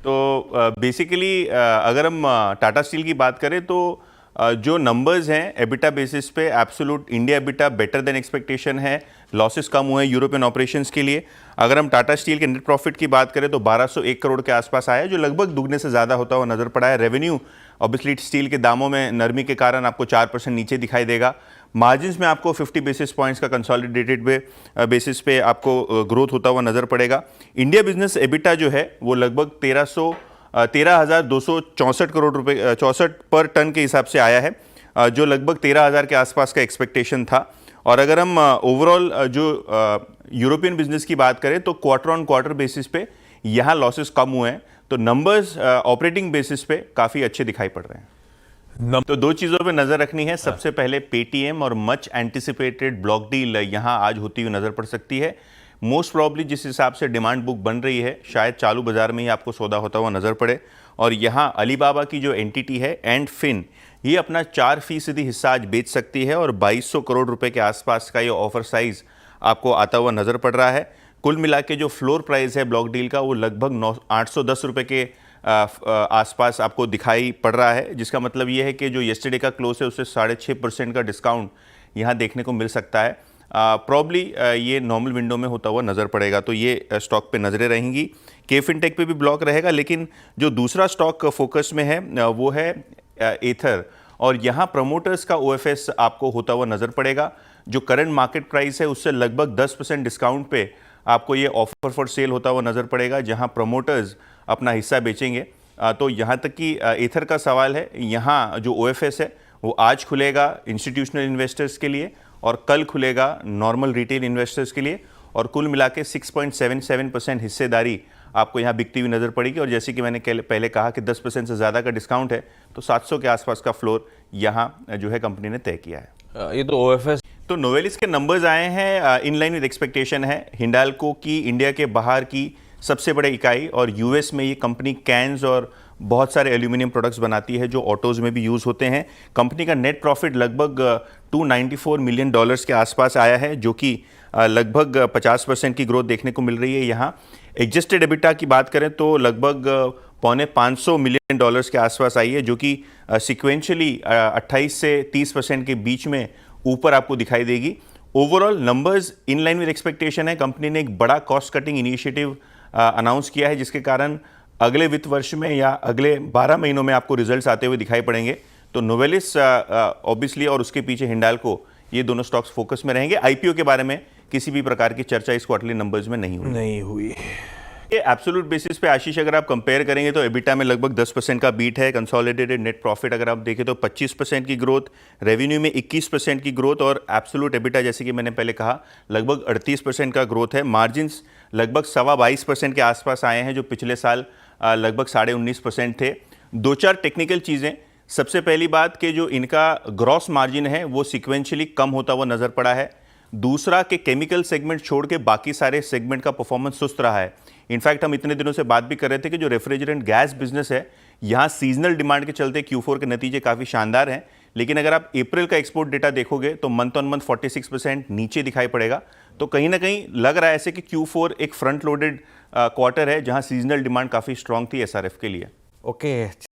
तो बेसिकली अगर हम टाटा स्टील की बात करें तो जो नंबर्स हैं एबिटा बेसिस पे absolute India EBITDA better than expectation है। लॉसेस कम हुए हैं यूरोपियन ऑपरेशंस के लिए। अगर हम टाटा स्टील के नेट प्रॉफिट की बात करें तो 1201 करोड़ के आसपास आया है, जो लगभग दुगने से ज़्यादा होता हुआ नजर पड़ा है। रेवेन्यू ऑब्वियसली स्टील के दामों में नरमी के कारण आपको 4% नीचे दिखाई देगा। मार्जिन्स में आपको 50 बेसिस पॉइंट्स का कंसोलिडेटेड बेसिस पे आपको ग्रोथ होता हुआ नजर पड़ेगा। इंडिया बिजनेस एबिटा जो है वो लगभग 13,264 करोड़ रुपए 64 पर टन के हिसाब से आया है, जो लगभग 13,000 के आसपास का एक्सपेक्टेशन था। और अगर हम ओवरऑल जो यूरोपियन बिजनेस की बात करें तो क्वार्टर ऑन क्वार्टर बेसिस पे यहाँ लॉसेस कम हुए हैं, तो नंबर्स ऑपरेटिंग बेसिस पे काफ़ी अच्छे दिखाई पड़ रहे हैं। तो दो चीज़ों पे नज़र रखनी है। सबसे पहले पेटीएम और मच एंटिसिपेटेड ब्लॉक डील यहाँ आज होती हुई नज़र पड़ सकती है। मोस्ट प्रॉब्ली जिस हिसाब से डिमांड बुक बन रही है शायद चालू बाजार में ही आपको सौदा होता हुआ नज़र पड़े। और यहाँ अलीबाबा की जो एंटिटी है एंड फिन, ये अपना 4% हिस्सा आज बेच सकती है और 2200 करोड़ रुपए के आसपास का ये ऑफर साइज आपको आता हुआ नज़र पड़ रहा है। कुल मिला के जो फ्लोर प्राइस है ब्लॉक डील का वो लगभग 810 रुपये के आसपास आपको दिखाई पड़ रहा है, जिसका मतलब ये है कि जो येस्टरडे का क्लोज है उससे 6.5% का डिस्काउंट यहाँ देखने को मिल सकता है। प्रॉब्ली ये नॉर्मल विंडो में होता हुआ नज़र पड़ेगा, तो ये स्टॉक पे नज़रें रहेंगी। के फिनटेक पे भी ब्लॉक रहेगा, लेकिन जो दूसरा स्टॉक फोकस में है वो है एथर, और यहाँ प्रमोटर्स का ओएफएस आपको होता हुआ नज़र पड़ेगा। जो करंट मार्केट प्राइस है उससे लगभग 10% डिस्काउंट पे आपको ये ऑफर फॉर सेल होता हुआ नज़र पड़ेगा, जहाँ प्रमोटर्स अपना हिस्सा बेचेंगे। तो यहाँ तक कि एथर का सवाल है, यहाँ जो ओएफएस है वो आज खुलेगा इंस्टीट्यूशनल इन्वेस्टर्स के लिए और कल खुलेगा नॉर्मल रिटेल इन्वेस्टर्स के लिए, और कुल मिला के 6.77% हिस्सेदारी आपको यहाँ बिकती हुई नज़र पड़ेगी। और जैसे कि मैंने पहले कहा कि 10% से ज़्यादा का डिस्काउंट है, तो 700 के आसपास का फ्लोर यहाँ जो है कंपनी ने तय किया है। ये तो ओएफएस तो नोवेलिस के नंबर्स आए हैं, इन लाइन विद एक्सपेक्टेशन है। हिंडाल्को की इंडिया के बाहर की सबसे बड़े इकाई, और यूएस में ये कंपनी कैन्स और बहुत सारे एल्यूमिनियम प्रोडक्ट्स बनाती है जो ऑटोज़ में भी यूज़ होते हैं। कंपनी का नेट प्रॉफिट लगभग $294 मिलियन के आसपास आया है, जो कि लगभग 50% की ग्रोथ देखने को मिल रही है। यहाँ एडजस्टेड एबिटा की बात करें तो लगभग $550 मिलियन के आसपास आई है, जो कि सिक्वेंशली 28 से 30% के बीच में ऊपर आपको दिखाई देगी। Overall numbers in line with expectation है। कंपनी ने एक बड़ा कॉस्ट कटिंग इनिशिएटिव अनाउंस किया है, जिसके कारण अगले वित्त वर्ष में या अगले 12 महीनों में आपको रिजल्ट्स आते हुए दिखाई पड़ेंगे। तो नोवेलिस ऑब्वियसली और उसके पीछे हिंडाल्को, ये दोनों स्टॉक्स फोकस में रहेंगे। आईपीओ के बारे में किसी भी प्रकार की चर्चा इस क्वार्टरली नंबर्स में नहीं हुई। ये एब्सोल्यूट बेसिस पे आशीष अगर आप कंपेयर करेंगे तो एबिटा में लगभग 10% का बीट है। कंसोलिडेटेड नेट प्रॉफिट अगर आप देखें तो 25% की ग्रोथ, रेवेन्यू में 21% की ग्रोथ, और एब्सोल्यूट एबिटा जैसे कि मैंने पहले कहा लगभग 38% का ग्रोथ है। मार्जिन्स लगभग 22% के आसपास आए हैं, जो पिछले साल लगभग 19.5% थे। दो चार टेक्निकल चीज़ें। सबसे पहली बात कि जो इनका ग्रॉस मार्जिन है वो सिक्वेंशली कम होता हुआ नज़र पड़ा है। दूसरा कि केमिकल सेगमेंट छोड़ के बाकी सारे सेगमेंट का परफॉर्मेंस सुस्त रहा है। इनफैक्ट हम इतने दिनों से बात भी कर रहे थे कि जो रेफ्रिजरेंट गैस बिजनेस है, यहाँ सीजनल डिमांड के चलते Q4 के नतीजे काफ़ी शानदार हैं, लेकिन अगर आप अप्रैल का एक्सपोर्ट डेटा देखोगे तो मंथ ऑन मंथ 46% नीचे दिखाई पड़ेगा। तो कहीं ना कहीं लग रहा है ऐसे कि Q4 एक फ्रंट लोडेड क्वार्टर है, जहाँ सीजनल डिमांड काफ़ी स्ट्रांग थी SRF के लिए। ओके।